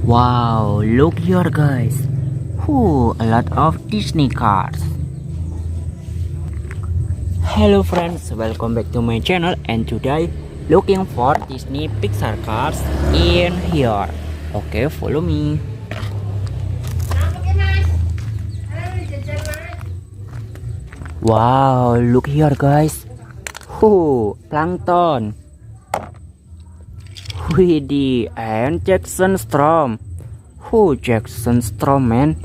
Wow, look here guys. A lot of Disney cars. Hello friends, welcome back to my channel and today looking for Disney Pixar cars in here. Okay, follow me. Wow, look here guys. Plankton. Woody and Jackson Storm. Jackson Storm, man?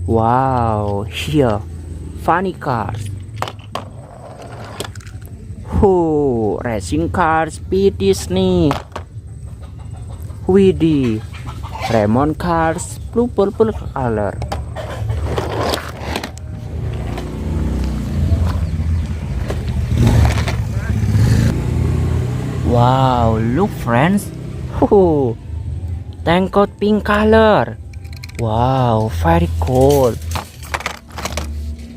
Wow, here, funny cars. Racing cars be Disney. Woody, Raymond cars blue purple color. Wow, look friends. Tank got pink color. Wow, very cool.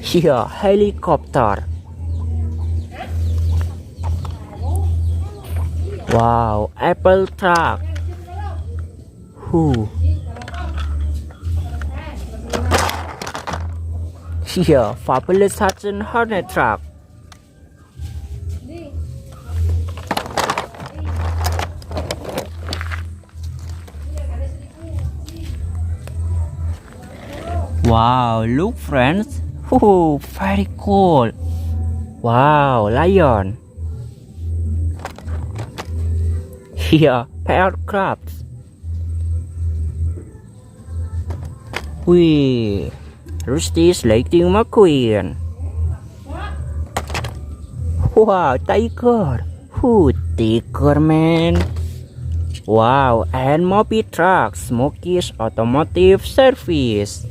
Here, helicopter. Wow, apple truck. Here, fabulous Hudson Hornet truck. Wow, look friends. Very cool. Wow, lion. Here, aircrafts. Rusty's Lightning McQueen. Wow, tiger. Tiger man. Wow, and Moby truck, Smokey's automotive service.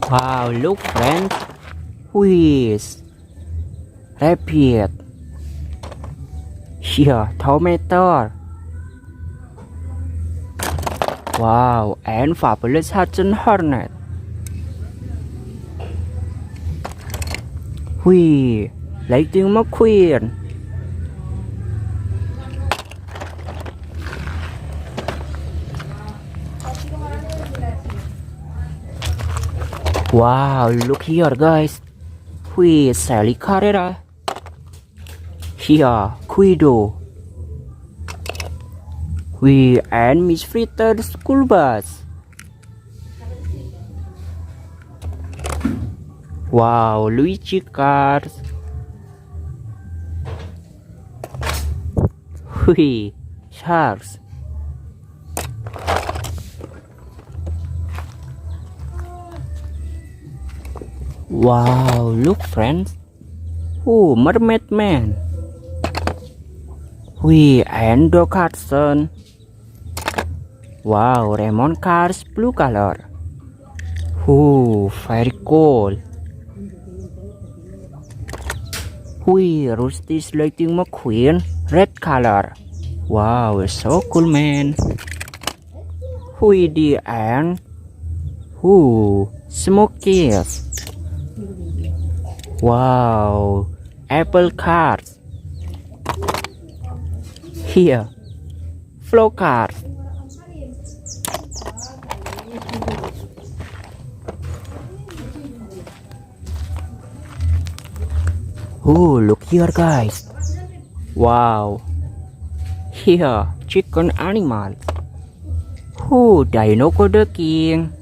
Wow, look friends. Rabbit. Here, tomato. Wow, and fabulous Hudson Hornet. Lightning McQueen. Wow, look here guys. Sally Carrera. Here, Guido. And Miss Fritter school bus. Wow, Luigi cars. Sharks. Wow, look friends. Mermaid man. And Doc Hudson. Wow, Raymond cars blue color. Very cool. Rusty's Lightning McQueen red color. Wow, so cool man. And Smokies. Wow, apple cars. Here, flow cars. Look here guys. Wow. Here, chicken animals. Dino the king.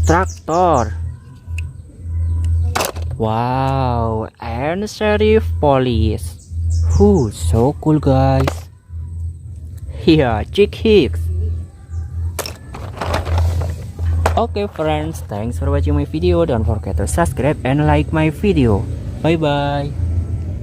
Tractor. Wow, and sheriff police. So cool guys. Here, hicks. Okay friends, thanks for watching my video. Don't forget to subscribe and like my video. Bye bye.